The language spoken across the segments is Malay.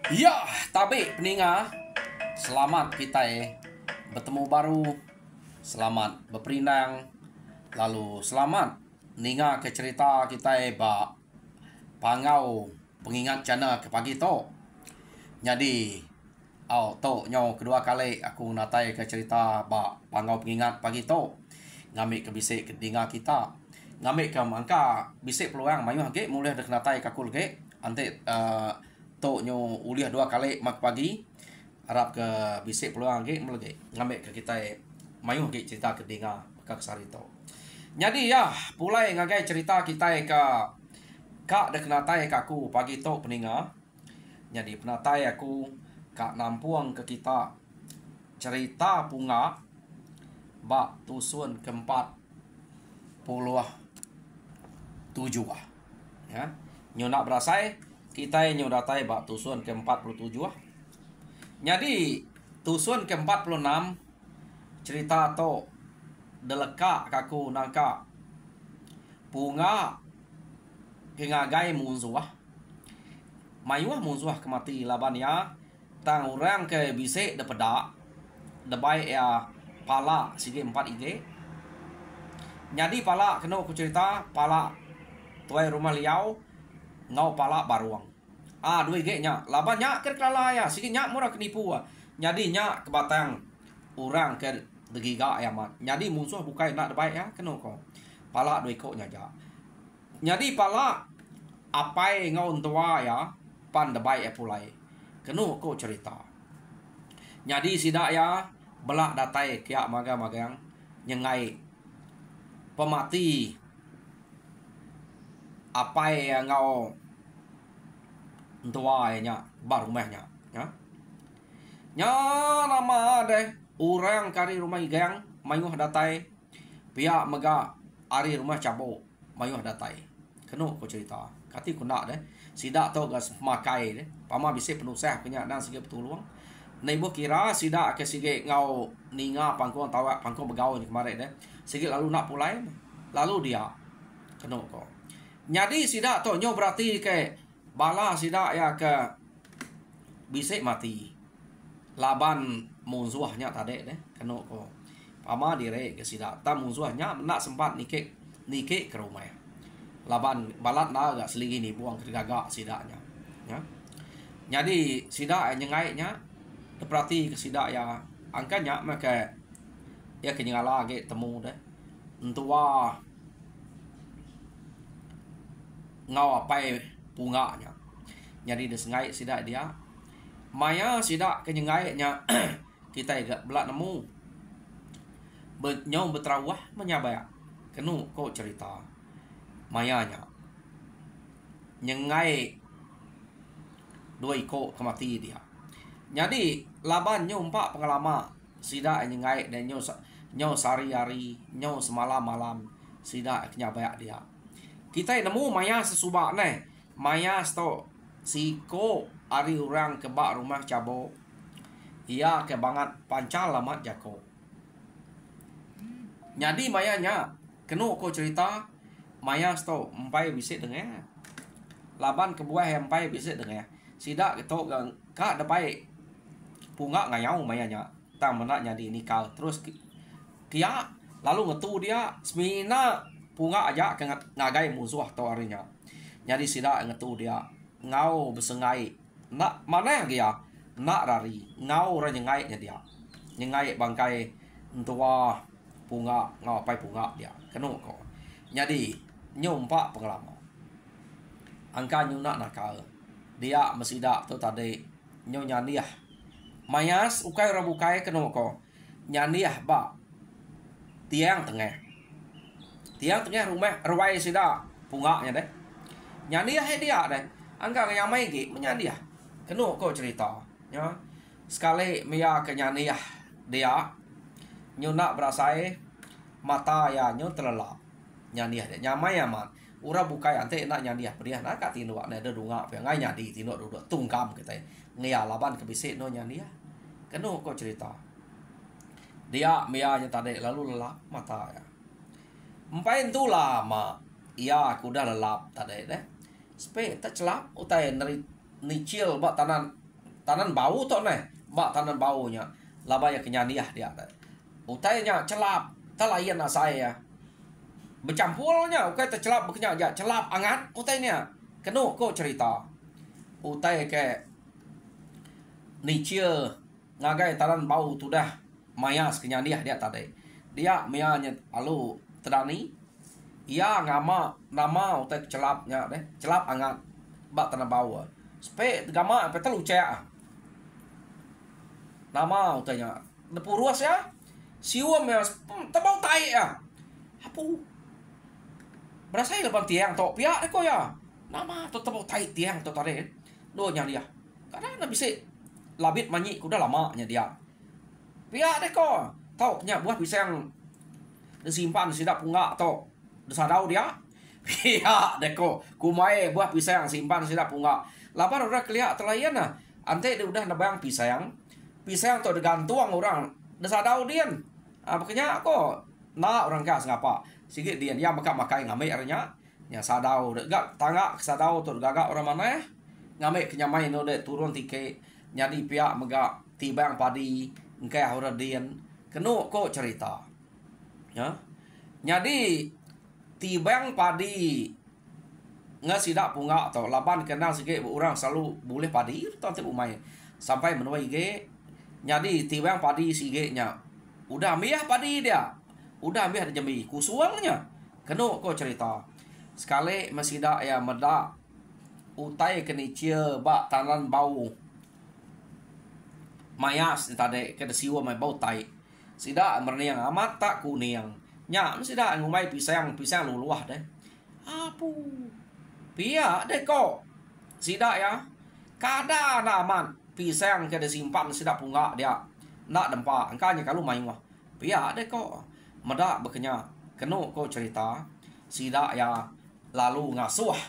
Ya, tapi peninga, selamat kita bertemu baru, selamat berperindang, lalu selamat ninga ke cerita kita ba pangau pengingat jana ke pagi to. Jadi, to nyo kedua kali aku natai ke cerita ba pangau pengingat pagi to. Ngambil ke bisik ke dinga kita. Ngambil ke angka bisik peluang mayu ge mulai dek natai kakul ge. Ante to nyo uliah dua kali mak pagi harap ke bisik peluang ge mulai ngambil ke kita mayu ge cerita ke dinga ke sarito. Jadi ya pulai ngagai cerita kita ke kak dek natai kaku pagi to peninga. Jadi penatai aku kak nampuang ke kita cerita bunga bak tusun keempat puluh tujuh ya nyo nak berasai kita nyo datai bak tusun ke 47. Jadi tusun ke 46 cerita to deleka kaku nangka bunga hingagai munzuah mayuah munzuah kemati laban ya tang orang ke bisik de pedak debai ya pala sige 4 ige. Jadi pala kena aku cerita pala tuai rumah liau ngau pala baruang. Dua ige nya laban nya ker kelala ya sige nya murah kenipu. Jadi nya kebatang orang ke degiga ya mat. Jadi musuh bukai nak debai ya kena ko. Pala dua iko nya ja. Jadi pala apai ngau tua ya pan debai ya pulai. Kena ko cerita. Jadi sidak ya belak datai kia magang nyengai pemati apa yang ngau tua nya baru mahnya ya nama deh orang kari rumah igang mayuh datai pihak mega ari rumah cabo mayuh datai kena ko cerita kati ku nak deh sidak to gas makai deh pama bisa penuh sah punya dan sige petuluang Naibu kira sida ke sige ngau ninga pangkong tawa pangkong begau ni kemarin deh. Sige lalu nak pulai lalu dia kena ko. Jadi sida to nyo berarti ke bala sida ya ke bisik mati. Laban munzuahnya tadi deh kena ko. Pama dire ke sida ta munzuahnya nak sempat nikik ke rumah. Laban balat na agak seligi ni buang ke gagak sidanya. Ya. Jadi sida nyengainya berarti kesidak ya angkanya maka ya kenyala lagi temu deh entua ngau apa bunganya jadi desengai sidak dia maya sidak kenyengainya kita agak belak nemu nyau betrawah menyabaya kenu kok cerita mayanya nyengai dua iko kemati dia. Jadi laban nyo empat pengalaman sida nyengai dan nyo sari-ari nyo semalam malam sida kenyabayak dia. Kita nemu maya sesubak ne maya sto siko ari orang kebak rumah cabo ia ke bangat pancal lamat jako. Jadi mayanya kenu ko cerita maya sto empai bisik dengar laban kebuah empai bisik dengar sida ketok kak depai bunga ngayau mayanya tak menaknya di nikah terus kia lalu ngetu dia semina bunga aja ke ngagai musuh to harinya jadi sida ngetu dia ngau besengai nak mana dia nak rari ngau orang nyengai nya dia nyengai bangkai tua bunga ngau pai bunga dia kenu ko jadi nyompak pengalaman angka nyuna nakal dia mesida tu tadi nyonya niah mayas ukai rabukai kena ko nyaniah ba tiang tengah rumah ruai sida bunga nya deh Nyani dia deh. Angka nyamai ge menyani Kenu ko cerita. Ya. Sekali mia ke nyani dia. Nyu nak berasai mata ya nyu terlelap. Nyani dia. Nyamai aman. Ura bukai ante nak nyani dia nak kat tinu ne de dunga pe ngai nyadi tinu duduk tungkam kita. Ngia laban ke bisik no nyani Kenu ko cerita. Dia mia nya tadi lalu lelap mata ya. Empai tu lama. Ia aku dah lelap tadi deh. Spe tak celap utai neri nicil bak tanan bau tok ne. Bak tanan baunya. Laba ya kenyaniah dia. Utai nya celap. Tak layan na saya. Bercampurnya ukai tercelap bekenya aja celap angat utai nya. Kenu ko cerita. Utai ke nicil ngagai tanan bau tu dah mayas kenyaniah dia tadi. Dia mianya alu tedani. Ia ngama nama utai celapnya deh, celap angat bak tanah bawah. Spe gama pe telu cea. Nama utainya. Depu ruas ya. Siwam ya tebau tai ya. Hapu. Berasa lepan tiang tok pia ko ya. Nama tu tebau tai tiang tok tare. Do nya dia. Kadang na bisa labit manyi kuda lama nya dia. Pia ko. Tau nya buah pisang disimpan sidak punga tok. Desadau dia. Pihak deko. Kumai buah pisang simpan sidak punga. Lapan orang kelihat telayan nah. Ante dia udah nebang pisang. Pisang tu digantuang orang. Desadau dia. Makanya kok. Nah orang kas ngapa. Sikit dia. Ya makai ngamai aranya. Ya sadau. Gak tangga sadau tu gagak orang mana. Ngamai kenyamai no dek turun tiket. Nyadi pihak megak tibang padi. Engkai orang dia. Kenu kok cerita. Ya. Nyadi tibang padi ngasidak punga atau laban kena sikit orang selalu boleh padi tante umai sampai menuai ge jadi tibang padi sigitnya udah ambil padi dia udah ambil jemi kusuangnya kenu ko cerita sekali masida ya medak utai kenicia bak tanan bau mayas tadi ke siwa mai bau tai sida merniang amat tak kuning nya mesti dah ngumai pisang luluah deh. Apu. Pia deh kok. Sida ya. Kada naman pisang ke disimpan sida punga dia. Nak dempa angkanya kalau main wah. Pia deh kok. Medak bekenya. Kenu kok cerita. Sida ya lalu ngasuh.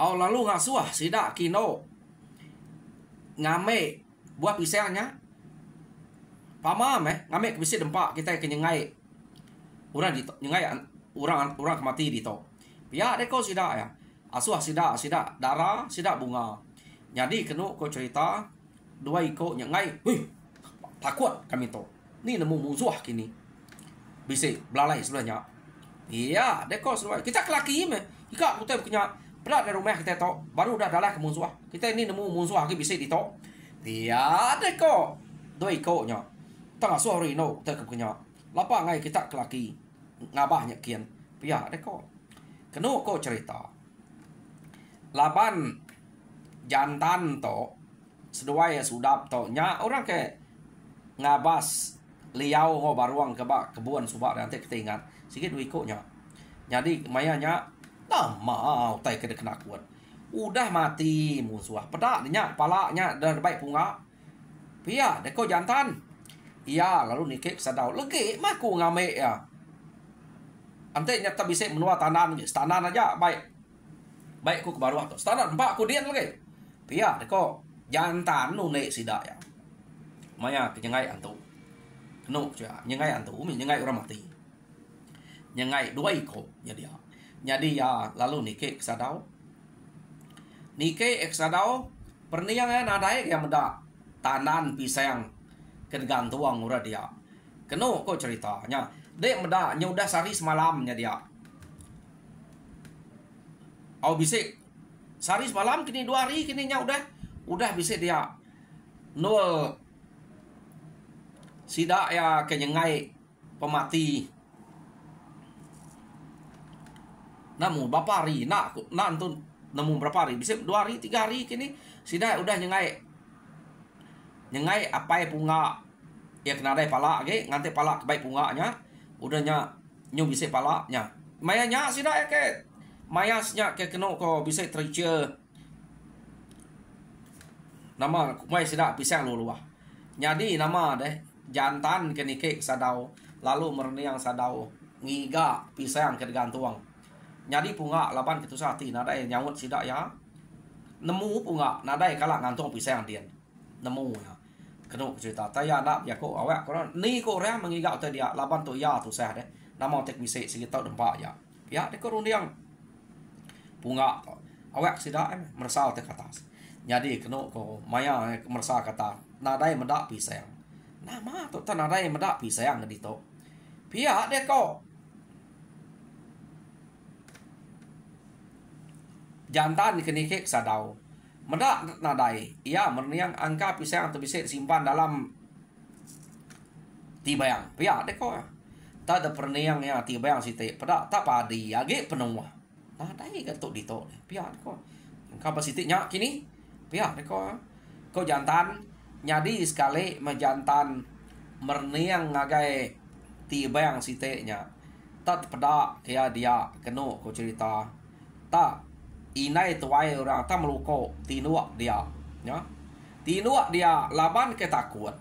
Lalu ngasuh sida kino. Ngame buah pisangnya. Pamam ngame bisi dempak kita kenyengai orang di nyengai orang mati di to pia deko sida ya asuh sida darah sida bunga jadi kenu ko cerita dua iko nyengai takut kami to ni nemu musuh kini bisi belalai sebelahnya iya deko sebelahnya kita kelaki jika kita punya berat dari rumah kita to baru udah dalah ke musuh kita ini nemu musuh lagi bisi di to iya deko dua iko nya tengah sore no terkenya lapa ngai kita kelaki ngabahnya kian pihak deko kenu ko cerita laban jantan to seduai sudap to nya orang ke ngabas liau ngo baruang ke bak kebun subak nanti ketingat sikit wiko nya jadi mayanya mau tai ke kena kuat udah mati musuh pedak nya palanya dan baik punga pihak deko jantan. Iya, lalu nikik sadau legi maku ngame ya. Ante nyata bisa menua tanan aja baik. Baik ku baru atau standar mbak ku dian lagi. Pia deko jantan nu nek sida ya. Maya kenyengai antu. Kenu cia nyengai antu umi nyengai orang mati. Nyengai dua iko jadi ya. Jadi ya lalu nikik sadau. Nikik sadau perniangan nadai yang meda tanan pisang kegantuang ura dia. Kenu kok ceritanya. Dek meda nya udah sari semalamnya dia. Bisik sari semalam kini 2 hari kini nya udah bisa dia. Nol sida ya kenyengai pemati. Namun berapa hari nak antun nemu berapa hari bisa 2 hari 3 hari kini sida udah nyengai apa bunga ya kena ada pala ge nganti pala kebaik bunganya udahnya nyu bisa palanya maya nya sida ke mayasnya ke keno ko bisa triche nama kumai sida pisang luluah. Jadi nama deh jantan ke nike sadau lalu merniang sadau ngiga pisang ke gantuang. Jadi punga laban kitu sati nadai nyawut sida ya. Nemu punga nadai kala ngantung pisang dia. Nemu ya. Keno cerita taya nak ya ko awak ko ni ko rea mengiga tu dia laban tu ya tu sah deh. Nama tek bisa sigi tau dempak ya. Ya de ko rundiang punga awak sida mersal tek atas. Jadi keno ko maya mersa kata nadai medak pisang. Nama tu tan nadai medak pisang di to. Pia de ko jantan kenikik sadau medak nadai ia merniang angka pisang tu bisa simpan dalam tibayang pia de ko tak ada perniang ya tibayang site pada tak padi age penuh nadai gatuk di to pia de ko angka pasitnya kini pia de ko jantan nyadi sekali majantan merniang ngagai tibayang site nya tak pada kaya dia keno ko cerita tak inai tuai orang tak meluko tinuak dia ya tinuak dia laban ketakut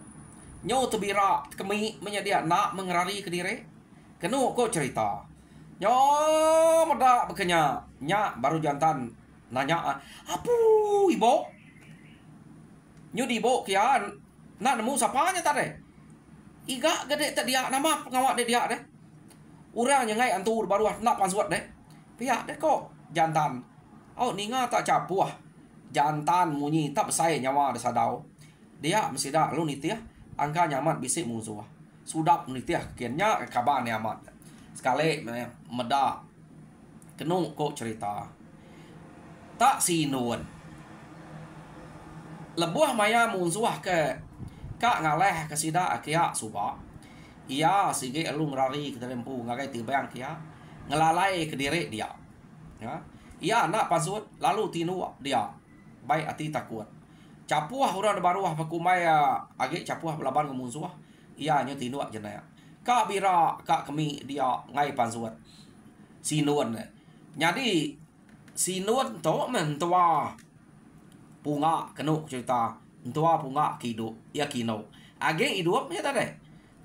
nyo tebira kemi menyedia nak mengerari ke diri kenu ko cerita nyo meda bekenya nya baru jantan nanya apu ibu nyo di ibu kian nak nemu sapanya tadi iga gede tak dia nama pengawak dia deh urang yang ngai antur baru nak pansuat deh pihak deh kok jantan. Oh ninga tak capuah jantan munyi tak besai nyawa ada sadau dia mesti dah lu niti ya angka nyaman bisik musuh sudah niti ya kiannya kabar nyaman sekali meda kenung kok cerita tak sinun lebuah maya musuh ke kak ngaleh ke sida akia suba ia sige lu ngerari ke dalam pu ngagai tibayang kia ngelalai ke diri dia ya ia nak pasut lalu tinu dia baik hati takut capuah orang baruah pakumai age capuah laban ke musuh ia nyo tinu jenaya ka bira ka kemi dia ngai pasut sinun jadi sinun to mentua punga kenu cerita mentua punga kidu ya kino age hidup ya tadi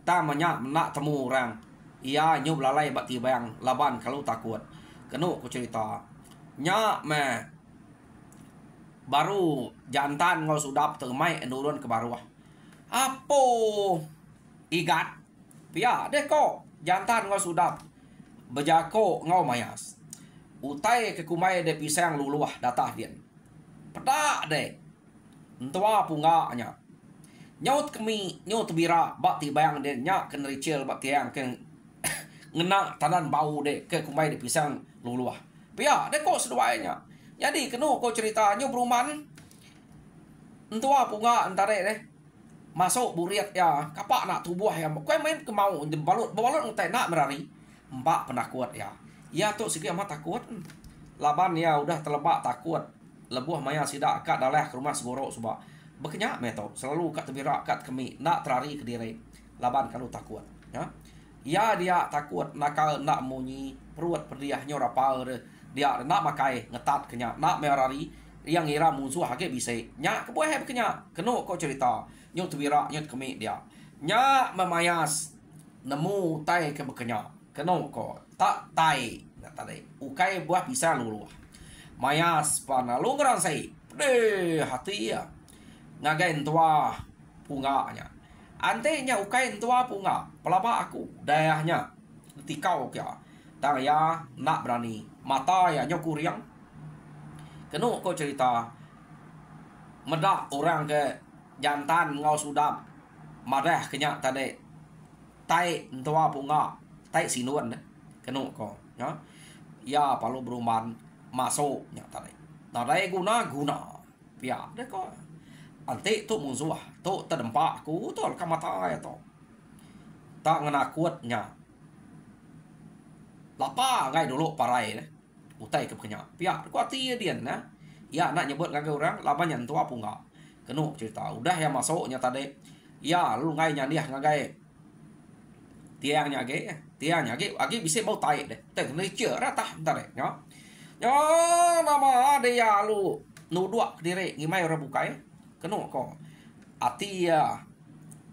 tamanya nak temu orang ia nyo lalai bak tibayang laban kalau takut kenu ku cerita nya me baru jantan ngol sudap termai endurun ke baruah apo igat pia deko jantan ngol sudap bejako ngau mayas utai ke kumai de pisang luluah datah dia pedak de entua punganya nyaut kemi nyaut bira bak tibayang de nya ken ricil bak tiang ken ngena tanan bau de ke kumai de pisang luluah pia de ko seduainya jadi kenu ko ceritanya beruman entua punga antare deh masuk buriat ya kapak nak tubuh ya kau main kemau balut entai nak merari mbak penakut ya ya tu segi amat takut laban ya udah terlebak takut lebuh maya sidak kat dalah ke rumah segoro subak bekenyak meto selalu kat tebira kat kemi nak terari ke diri laban kalau takut ya ya dia takut nakal nak munyi perut perdiahnya rapal dia nak makai ngetat kenya nak merari yang ngira musuh hake bisa nya kebuah kenya kenu kok cerita nyut tebira nyut kemi dia nya memayas nemu tai ke bekenya kenu kok tak tai tadi ukai buah bisa lulu mayas pana lu ngeransai deh hati ya ngagain tua punganya antenya ukai tua punga pelapa aku dayahnya tikau kya tang ya nak berani mata ya nyokuriang kenu kok cerita medak orang ke jantan ngau sudap madah kenya tadi tai tua punga tai sinuan deh kenu kok ya palu beruman masuk nya tadi tadi guna ya deh kok ante tu musuh tu terdempak ku tu kamata ya tu tak ngenakutnya lapa ngai dulu parai deh utai ke kenya pihak ku hati dia nah ya nak nyebut ngagai orang lapa nyantu apa enggak kenu cerita udah ya masuknya tadi ya lu ngai nyaniah ngagai tiangnya age bisa bau tai deh teh ni cer rata entar deh nyo nyo nama dia lu nu dua dire ngimai ora bukai kenu ko ati ya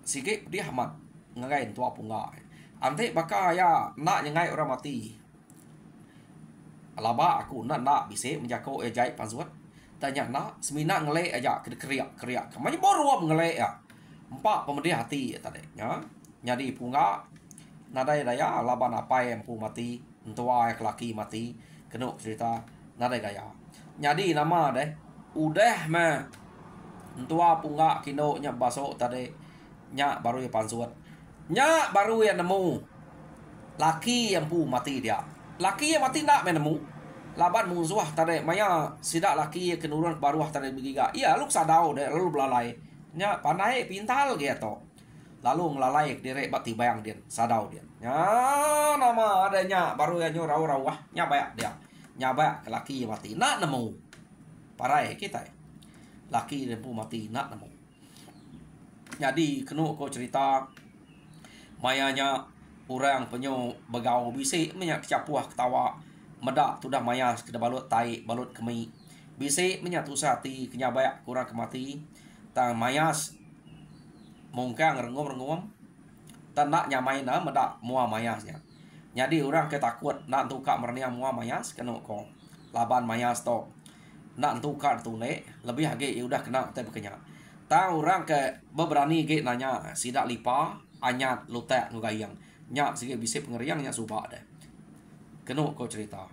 sige dia hamat ngai tua punga ante baka ya nak ngai ora mati laba aku nak bisa menjako jai panzuat tanya nak semina ngele aja kriak kamanya boru ngele ya empat pemedi hati tadi ya nyadi punga nadai daya laban apa yang pu mati tua laki mati kenu cerita nadai daya nyadi nama deh udah mah tua punga kino nya baso tadi nya baru ya pansuat nya baru ya nemu laki yang pu mati dia laki yang mati nak nemu laban musuh tadi maya sidak laki kenurunan baru tadi begiga iya lu sadau deh lalu belalai nya panai pintal gitu lalu ngelalai direk bak tibayang dia sadau dia nya nama adanya baru ya nyorau rawah nya bayak dia nya bayak laki yang mati nak nemu parai kita laki yang pu mati nak nemu jadi kenu kau cerita mayanya orang penyu begau bisik menyak capuah ketawa medak tudah mayas ke balut tai balut kemi bisik menyatu sati kenya bayak kurang kemati tang mayas mungkang rengum tan nak nyamai na medak mua mayasnya jadi orang ketakut nak tukak mernia mua mayas kenu ko laban mayas to nak tukar tune lebih hage udah kena teh bekenya tang orang ke beberani ge nanya sidak lipa anyat lutek ngugayang nyak sige bisik pengeriang nya subak deh kenu ko cerita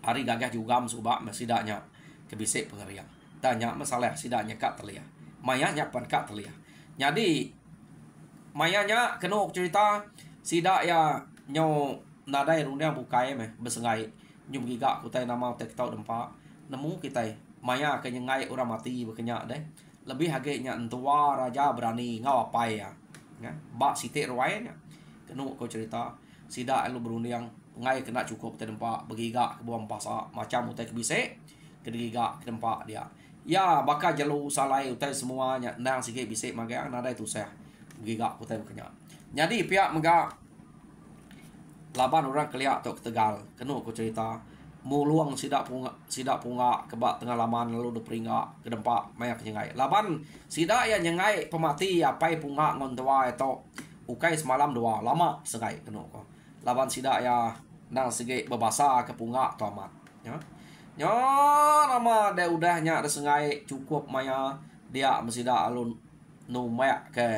hari gagah juga subak sidaknya kebisik pengeriang tanya masalah sidaknya kat telia mayanya pan kat telia jadi mayanya kenu cerita sidak ya nyo nadai rundang bukai meh besengai nyum giga kutai nama tek tau dempa nemu kita maya kenyengai orang mati bekenya deh lebih hagenya entua raja berani ngau apa ya bak sitik ruainya kenu ko cerita sidak lu berundang ngai kena cukup tempat begiga ke buang pasa macam utai kebisik kegiga ke tempat dia ya bakal jalu salai utai semuanya nang sikit bisik magang nada itu saya begiga utai bekenya jadi pihak mega laban orang keliak tok Tegal kenu ko cerita muluang sidak punga kebak tengah laman lalu deperinga ke dempak maya kenyengai laban sidak ya nyengai pemati apai punga ngon tua itu ukai semalam dua lama segai kenu ko laban sidak ya nang sege bebasa ke punga tomat ya nya nama de udahnya ada sengai cukup maya dia mesida alun nu maya ke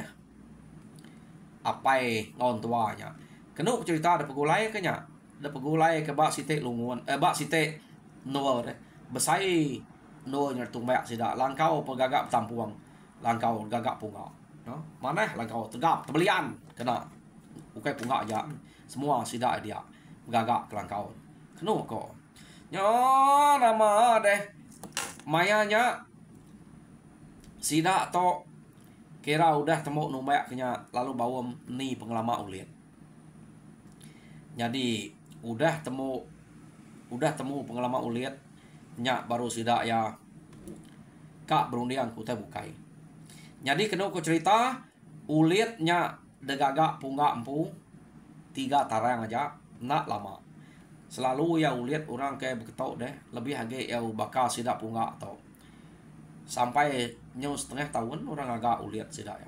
apai ngon tuanya kenu cerita ada pegulai kenya da pegulai ke bak sitik lungun bak sitik no besai no nyertung bayak sida langkau pegagak tampuang langkau gagak punga no mana langkau tegap tebelian kena ukai punga aja semua sida dia gagak ke langkau kenu ko nyo nama deh mayanya sida to kira udah temu nu bayak kenya lalu bawam ni pengalaman ulian jadi udah temu pengalaman uliat nyak baru sidak ya kak berundian kutai bukai jadi kena ku cerita uliat nyak degagak punga empu 3 tarang aja nak lama selalu ya uliat orang kayak begitu deh lebih hage ya bakal sidak punga atau sampai nyaw setengah tahun orang agak uliat sidak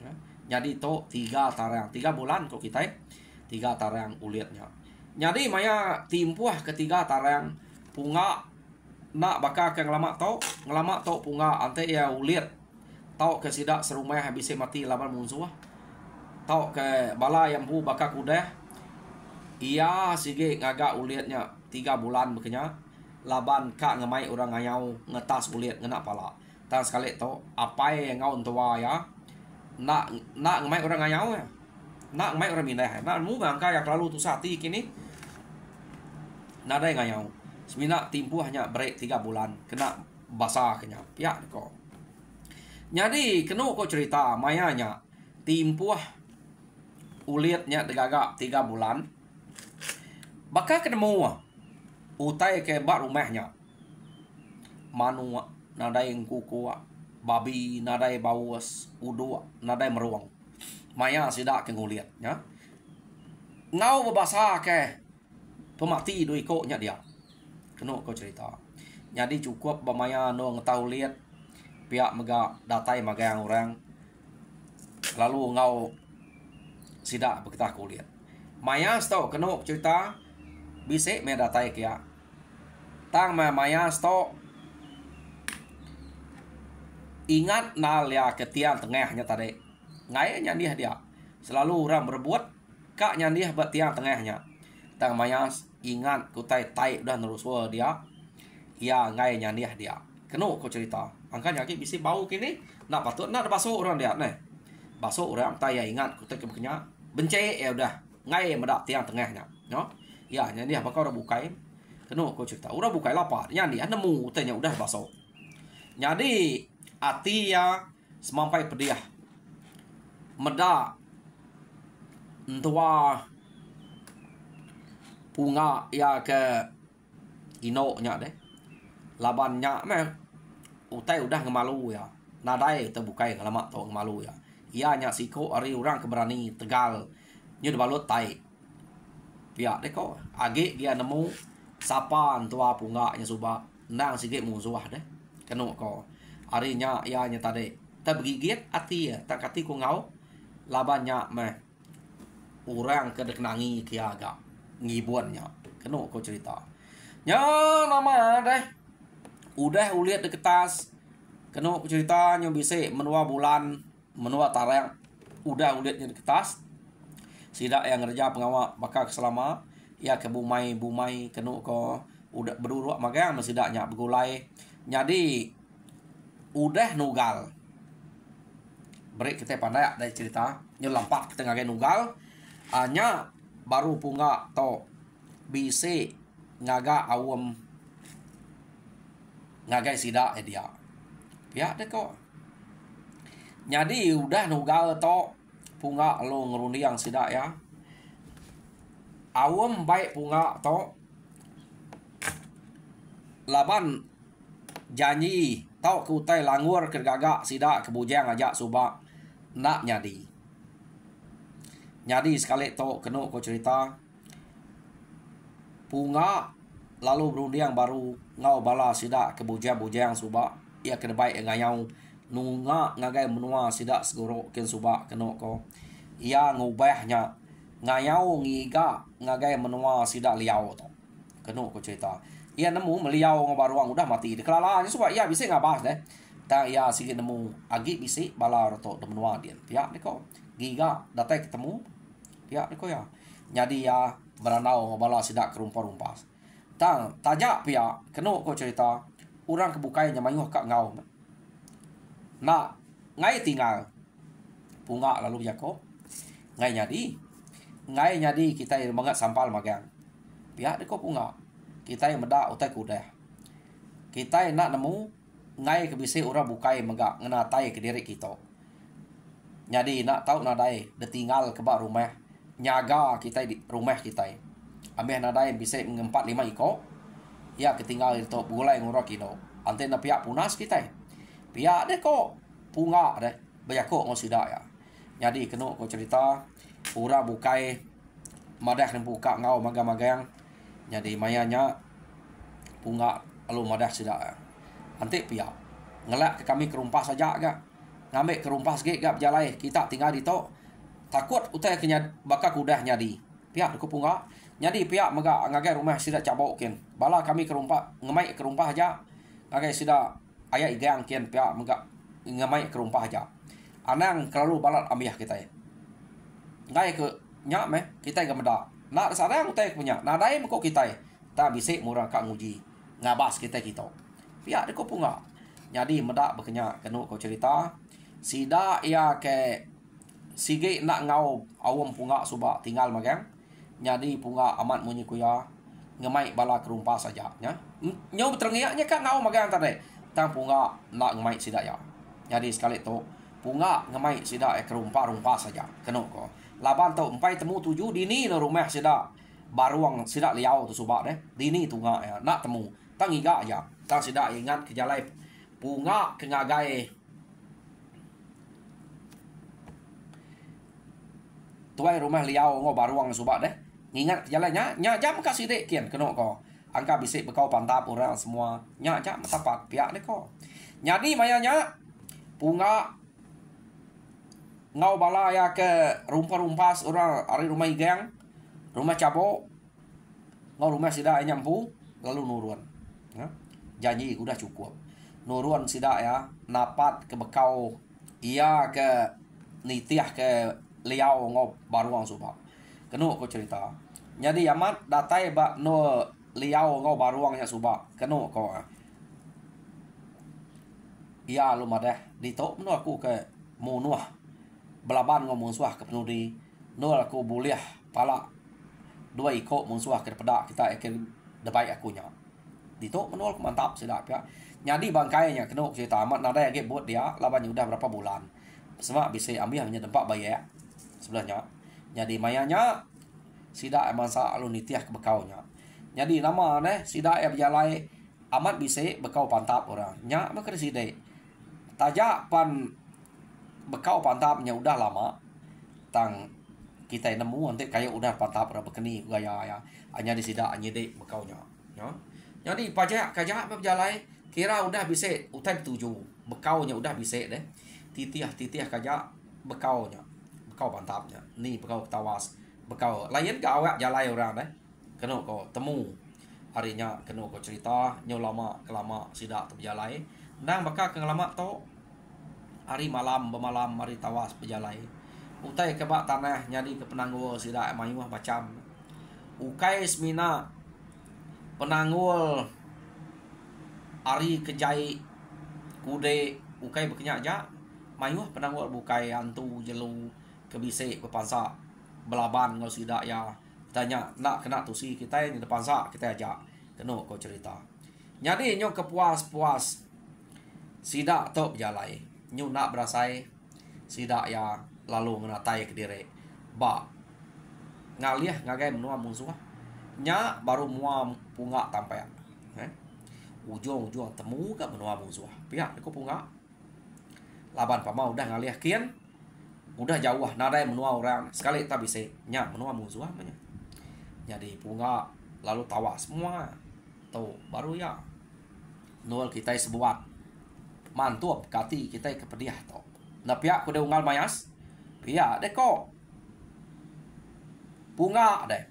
ya jadi to 3 tarang 3 bulan kok kita 3 tarang uliatnya jadi maya timpuah ketiga tarang punga nak bakal ke ngelama to punga ante ya uliat tau ke sidak serumah habis mati laban musuh tau ke bala yang pu bakal kuda iya sige ngagak uliatnya 3 bulan bekenya laban kak ngemai orang ngayau ngetas uliat ngena pala tan sekali to apa yang ngau tua ya nak ngemai orang ngayau ya nak ngemai orang mindah nak mu ngangka ya lalu tu sati kini nada yang ngayau semina timpu hanya break 3 bulan kena basah kenya ya kok jadi kenu kok cerita mayanya timpuah uliatnya degagak 3 bulan bakal ketemu utai ke bak rumahnya manu nada yang kuku babi nada bawas udu nada meruang maya sidak ke nguliat ya ngau berbahasa ke pemati do ikutnya dia. Kena kau cerita. Jadi cukup bermaya no ngetahu lihat pihak mega datai magang orang. Lalu ngau sidak berketah kulihat. Maya sto kena cerita bisik me datai kia. Tang maya sto ingat nal ya ketian tengahnya tadi. Ngai nyandih dia. Selalu orang berbuat kak nyandih buat tiang tengahnya. Tang maya ingat kutai tai udah neruswa dia. Ya ngai nyandih dia. Kena kau cerita. Angkanya ki bisi bau kini nak patut nak basuh orang dia nih. Basuh orang tai ya ingat kutai kebeknya bencai ya udah ngai medak tiang tengahnya. No? Ya nyandih bakal orang bukai. Kena kau cerita. Udah bukai lapar. Nyandih nemu tanya udah basuh. Jadi ati ya semampai pediah. Medak tua punga ya ke inoknya deh. Labannya meh utai udah ngemalu ya. Nadai terbukai ngalamak tau ngemalu ya. Ianya siko ari orang keberani Tegal. Nya balut tai. Pihak deh kok age dia nemu sapan tua punga nya suba. Nang sikit musuh deh. Kena kok. Arinya ianya tadi. Tak begigit ati ya. Tak kati ku ngau. Labannya meh orang kedek nangi kia agak ngibuannya. Kena kau cerita. Nya nama deh. Udah uliat di kertas. Kena kau cerita nya bisa menua bulan, menua tarang. Udah uliatnya di kertas. Sidak yang ngerja pengawal bakal selama ya ke bumai kena kau udah berdua magang sidaknya begulai. Jadi udah nugal. Beri kita pandai dari cerita nyelampak kita ngagai nugal hanya baru punga to bisi ngaga awam ngagai sida dia ya deh kok. Jadi udah nugal to punga lo ngerundi yang sida ya awam baik punga to laban janji tau kutai langur kergagak sida kebujang aja subak nak nyadi sekali to kena kau cerita punga lalu berundiang baru ngau bala sida kebujang subak ia kena baik ngayau nunga ngagai menua sida segoro ken subak kena ko ia ngubahnya ngayau ngiga ngagai menua sida liau to kena kau cerita ia nemu meliau ngabaruang udah mati dikelalanya subak ia bisa ngabas deh. Tak ya sige nemu agi bisi bala roto demenua dia. Pihak niko giga datai ketemu. Pihak niko ya. Jadi ya beranau bala sidak kerumpa-rumpas. Tang tajak pihak kena ko cerita orang kebukai nyamayuh kak ngau. Nak ngai tinggal punga lalu jako. Ngai nyadi kita banget sampal magang. Pihak niko punga. Kita yang meda utai kudah. Kita nak nemu ngai kebisi orang bukai megak ngenatai ke diri kita. Jadi nak tahu nadai detinggal ke bak rumah nyaga kita di rumah kita. Ambil nadai bisa mengempat 5 iko. Ya ketinggal itu bulai ngurok ino. Ante na pihak punas kita. Pihak deh kok punga deh bayako ngosida ya. Jadi kena kau cerita orang bukai madah dan buka ngau magang-magang. Jadi mayanya punga lalu madah sida ya. Nanti pihak ngelak ke kami kerumpas saja agak ngambil kerumpas ge gak berjalai kita tinggal di to takut utai kenya bakal kudah nyadi pihak aku punga nyadi pihak mega ngagai rumah sida cabok ken bala kami kerumpas ngemai kerumpas aja ngagai sida ayah igang ken pihak mega ngemai kerumpas aja anang kelalu balat ambiah kita ya ngai ke nyak meh kita gak meda nak sarang utai punya nadai meko kita tak bisik murah kak nguji ngabas kita pihak dia kau punga. Jadi medak berkenyak kena kau cerita. Sida ia ke sige nak ngau awam punga subak tinggal magang. Jadi punga amat munyi kuya ngemai bala kerumpa saja nya. Nyo terengiyaknya kan ngau magang tadi. Tang punga nak ngemai sida ya. Jadi sekali tu punga ngemai sida kerumpa saja. Kena kau. Laban tu empai temu 7 dini no rumah sida. Baruang sida liau tu subak deh. Dini tunga ya nak temu. Tang iga aja. Tang sida ingat ke jalai punga ke ngagai tuai rumah liau ngo baruang subak deh. Ingat jalannya nya jam ka sidik kian keno ko. Angka bisik bekau pantap orang semua nya jam tapat pihak deh ko. Jadi mayanya punga ngau bala ya ke rumpa-rumpas orang ari rumah igeng, rumah cabo, ngau rumah sida nyampu lalu nurun. Ya. Janji udah cukup. Nurun sida ya napat ke bekau ia ke nitiah ke liau ngau baruang subak. Kenu ko cerita. Jadi amat datai ba no liau ngau baruangnya subak. Kenu ko. Ia lu madeh ditok no aku ke munuah belaban ngau musuah ke penudi. No aku buliah pala dua iko musuah ke pedak kita ekin debai akunya. Ditok menol mantap sedap ya. Jadi bangkainya kenu cerita amat nada yang buat dia laban udah berapa bulan. Semua bisa ambil hanya tempat bayar sebelahnya. Jadi mayanya sida masa alun nitiah ke bekaunya. Jadi nama neh sida berjalai amat bisa bekau pantap orang. Nya maka sida. Tajak pan bekau pantapnya udah lama. Tang kita nemu nanti kayak udah pantap orang bekeni gaya ya. Hanya di sida nyedek bekaunya. Ya. Jadi pajak kajak berjalai kira udah bisa utai 7. Bekaunya udah bisa deh. Titiah kajak bekaunya. Bekau pantapnya. Ni bekau tawas. Bekau lain ke awak jalai orang deh. Kena kau temu. Harinya kena kau cerita nyo lama kelama sidak terjalai. Nang bakal ke lama to hari malam bermalam hari tawas berjalai. Utai ke bak tanah nyadi ke penanggul sidak mayuah macam. Ukai semina penanggul hari kejai kude ukai berkenyak jak. Mayuah penanggul bukai hantu jelu kebisik berpansa belaban ngau sidak ya tanya nak kena tusi kita yang di depan sak kita ajak kena kau cerita. Jadi nyo kepuas-puas sidak tok berjalai nyo nak berasai sidak ya lalu menatai ke diri ba ngaliah ngagai menua musuh nya baru mua punga tampai ujung-ujung temu ke menua musuh pihak aku punga laban pama udah ngaliah kian udah jauh nada yang menua orang sekali tak bisa nya menua musuh namanya. Jadi punga lalu tawa semua tuh baru ya nol kita sebuat mantup kati kita kepediah to na pihak kuda unggal mayas pihak deko punga deh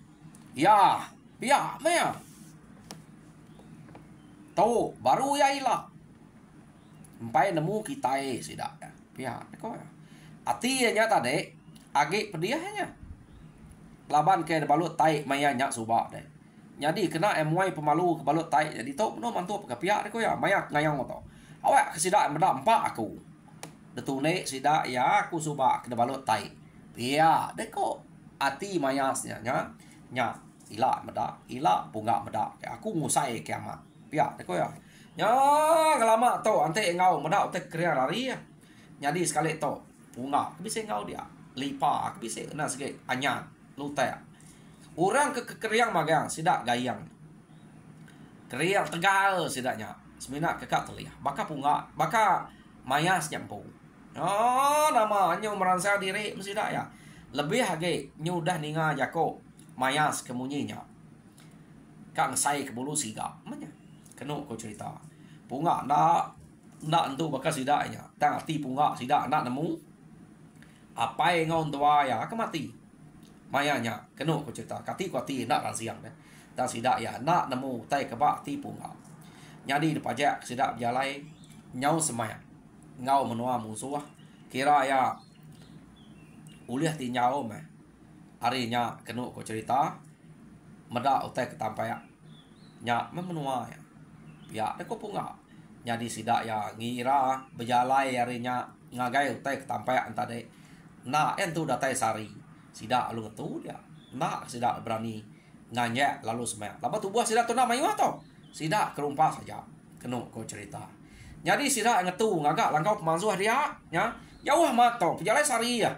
ya pihak maya tuh baru ya ilah empai nemu kita sidak ya pihak deko ya ati nya tadi agi pediahnya laban ke balut tai maya nyak subak deh. Jadi kena emuai pemalu ke balut tai jadi tok no mantu ke pihak deko ya mayak ngayang to. Awak kesida meda empat aku. Detune sida ya aku subak ke balut tai. Pihak deko ati mayasnya nya ila meda ila punga meda aku ngusai kiamat. Pihak deko ya. Nya lama to ante ngau meda te kria lari ya. Jadi sekali to punga bisa ngau dia. Lipa bisa na sege anyan lutai orang ke keriang magang sidak gayang keriang tegal sidaknya semina kekak telia baka punga baka mayas nyampu nama nyu merasa diri sidak ya lebih hage nyu dah ninga jako mayas kemunyinya kang sai ke bulu siga manya kenu ko cerita punga nak entu baka sidaknya tang ati punga sidak nak nemu apa yang ngau tua ya kemati mayanya kenu ko cerita kati nak rasiang deh dan sidak ya nak nemu tai kebak tipu ngau nyadi dipajak sidak berjalai nyau semaya ngau menua musuh kira ya uliah ti nyau meh harinya kenu ko cerita meda utai ketampai nya menua ya pihak deko punga nyadi sidak ya ngira berjalai harinya ngagai utai ketampai antade na entu datai sari sidak lu ngetu dia nak sidak berani nganya lalu semak lama tubuh sidak tu nak mayu atau sidak kerumpas saja kenu ko cerita jadi sidak ngetu ngagak langkau pemansuah dia nya jauh mato pejalai sari ya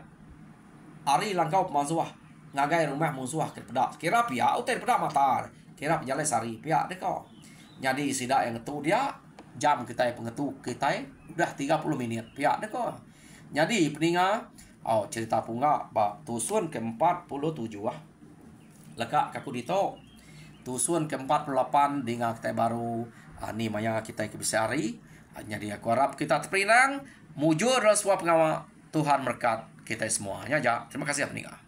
hari langkau pemansuah ngagai rumah musuh ke pedak kira pihak utai pedak mata kira pejalai sari pihak deko jadi sidak yang ngetu dia jam kita pengetu kita udah 30 menit pihak deko jadi peninga Oh, cerita punga ba tusun ke-47 ah. Leka kaku dito. Tusun ke-48 dengan kita baru ni maya kita ke besari. Jadi aku harap kita terperinang mujur sebuah pengawa Tuhan berkat kita semuanya. Terima kasih peninggal.